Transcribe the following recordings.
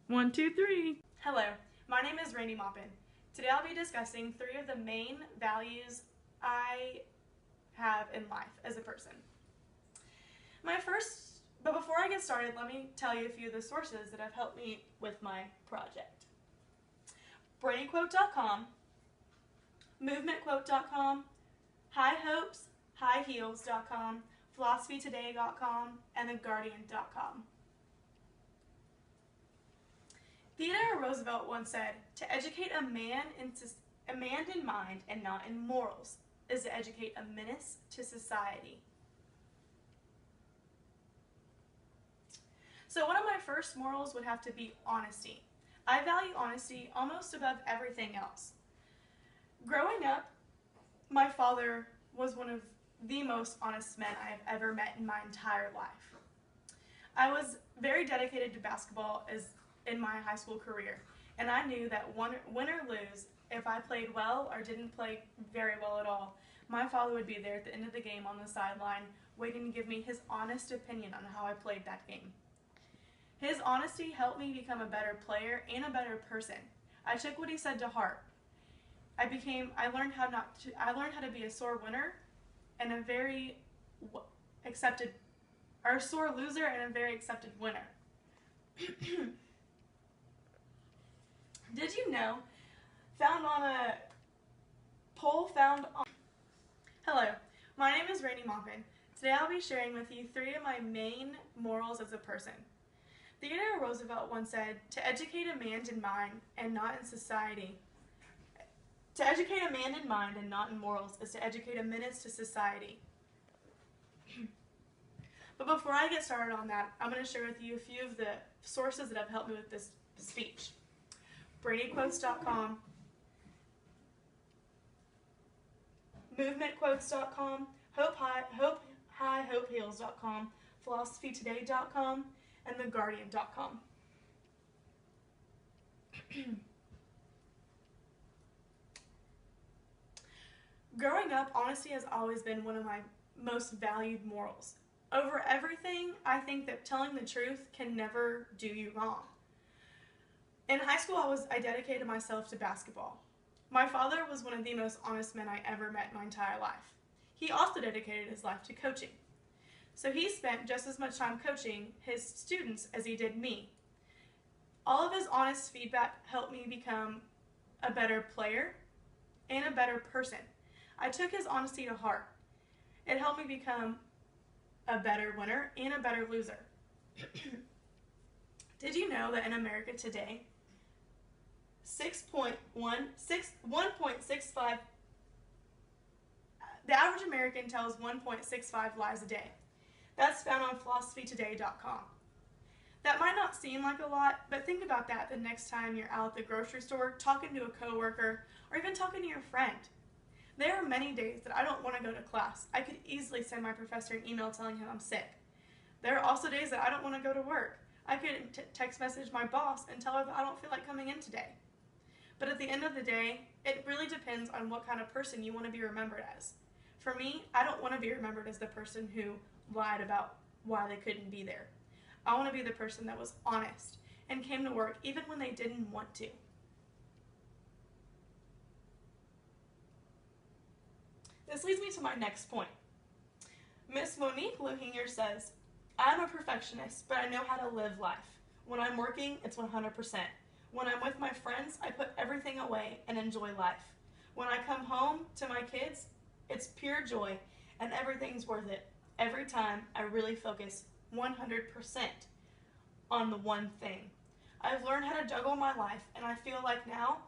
One, two, three. Hello, my name is Randy Maupin. Today I'll be discussing 3 of the main values I have in life as a person. But before I get started, let me tell you a few of the sources that have helped me with my project. BrainyQuote.com, MovementQuote.com, HighHopesHighHeels.com, PhilosophyToday.com, and TheGuardian.com. Theodore Roosevelt once said, "To educate a man in mind and not in morals is to educate a menace to society." So one of my first morals would have to be honesty. I value honesty almost above everything else. Growing up, my father was one of the most honest men I have ever met in my entire life. I was very dedicated to basketball in my high school career, and I knew that win or lose, if I played well or didn't play very well at all, my father would be there at the end of the game on the sideline waiting to give me his honest opinion on how I played that game. His honesty helped me become a better player and a better person. I took what he said to heart. I learned how to be a sore winner and a sore loser and a very accepted winner. Did you know, Hello, my name is Randy Maupin. Today I'll be sharing with you 3 of my main morals as a person. Theodore Roosevelt once said, "To educate a man in mind and not in society. To educate a man in mind and not in morals is to educate a menace to society." But before I get started on that, I'm going to share with you a few of the sources that have helped me with this speech. BrainyQuotes.com, MovementQuotes.com, HighHopesHighHeels.com, PhilosophyToday.com, and TheGuardian.com. Growing up, honesty has always been one of my most valued morals. Over everything, I think that telling the truth can never do you wrong. In high school, I dedicated myself to basketball. My father was one of the most honest men I ever met in my entire life. He also dedicated his life to coaching. So he spent just as much time coaching his students as he did me. All of his honest feedback helped me become a better player and a better person. I took his honesty to heart. It helped me become a better winner and a better loser. Did you know that in America today, 1.65, the average American tells 1.65 lies a day? That's found on philosophytoday.com. That might not seem like a lot, but think about that the next time you're out at the grocery store talking to a coworker or even talking to your friend. There are many days that I don't want to go to class. I could easily send my professor an email telling him I'm sick. There are also days that I don't want to go to work. I could text message my boss and tell her that I don't feel like coming in today. But at the end of the day, it really depends on what kind of person you want to be remembered as. For me, I don't want to be remembered as the person who lied about why they couldn't be there. I want to be the person that was honest and came to work even when they didn't want to. This leads me to my next point. Miss Monique Lohinger says, "I'm a perfectionist, but I know how to live life. When I'm working, it's 100%. When I'm with my friends, I put everything away and enjoy life. When I come home to my kids, it's pure joy and everything's worth it. Every time I really focus 100% on the one thing. I've learned how to juggle my life, and I feel like now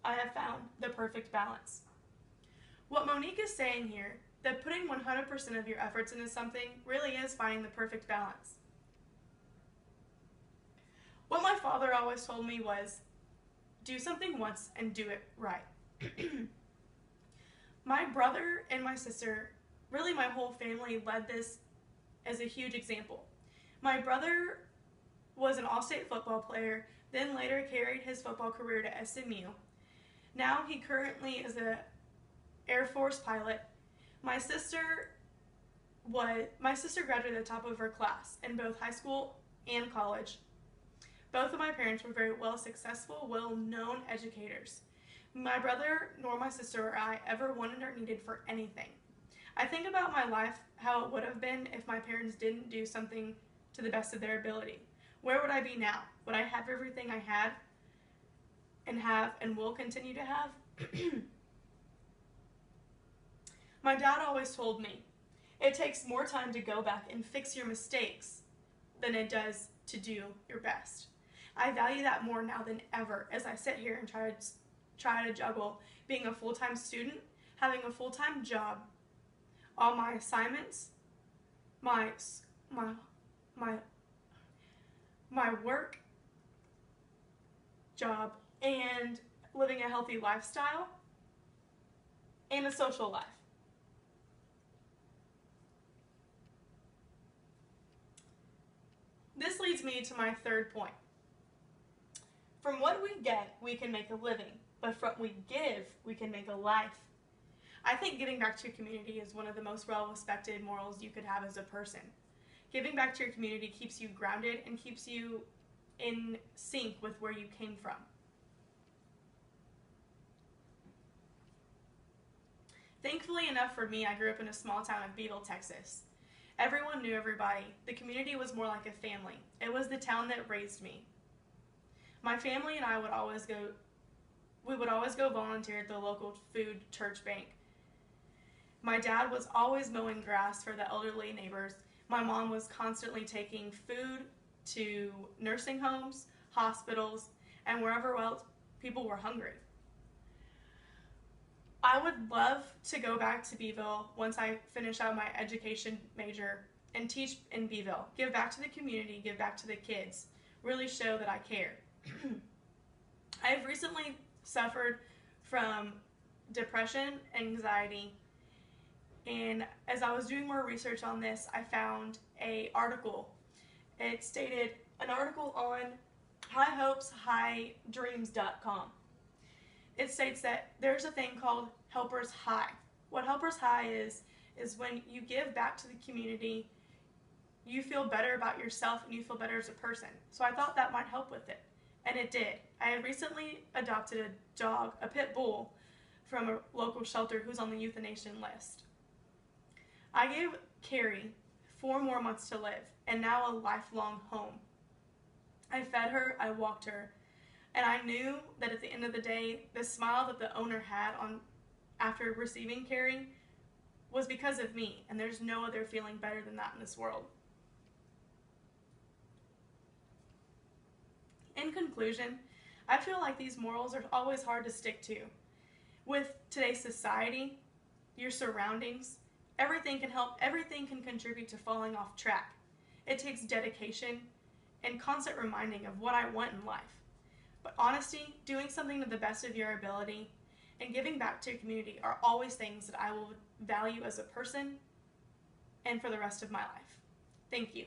I have found the perfect balance." What Monique is saying here, that putting 100% of your efforts into something really is finding the perfect balance. What my father always told me was, do something once and do it right. My brother and my sister, really my whole family, led this as a huge example. My brother was an all-state football player, then later carried his football career to SMU. Now he currently is an Air Force pilot. My sister graduated at the top of her class in both high school and college. Both of my parents were very successful, well-known educators. My brother nor my sister or I ever wanted or needed for anything. I think about my life, how it would have been if my parents didn't do something to the best of their ability. Where would I be now? Would I have everything I had and will continue to have? My dad always told me, it takes more time to go back and fix your mistakes than it does to do your best. I value that more now than ever as I sit here and try to juggle being a full-time student, having a full-time job, all my assignments, my work job, and living a healthy lifestyle and a social life. This leads me to my third point. From what we get, we can make a living, but from what we give, we can make a life. I think giving back to your community is one of the most well-respected morals you could have as a person. Giving back to your community keeps you grounded and keeps you in sync with where you came from. Thankfully enough for me, I grew up in a small town of Beeville, Texas. Everyone knew everybody. The community was more like a family. It was the town that raised me. My family and I would always go volunteer at the local food church bank. My dad was always mowing grass for the elderly neighbors. My mom was constantly taking food to nursing homes, hospitals, and wherever else people were hungry. I would love to go back to Beeville once I finish out my education major and teach in Beeville. Give back to the community, give back to the kids, really show that I care. I have recently suffered from depression, anxiety, and as I was doing more research on this, I found an article. It stated an article on highhopeshighDreams.com. It states that there's a thing called Helper's High. What Helper's High is when you give back to the community, you feel better about yourself and you feel better as a person. So I thought that might help with it, and it did. I had recently adopted a dog, a pit bull, from a local shelter who's on the euthanasia list. I gave Carrie 4 more months to live, and now a lifelong home. I fed her, I walked her, and I knew that at the end of the day, the smile that the owner had after receiving Carrie was because of me, and there's no other feeling better than that in this world. In conclusion, I feel like these morals are always hard to stick to. With today's society, your surroundings, everything can contribute to falling off track. It takes dedication and constant reminding of what I want in life. But honesty, doing something to the best of your ability, and giving back to your community are always things that I will value as a person and for the rest of my life. Thank you.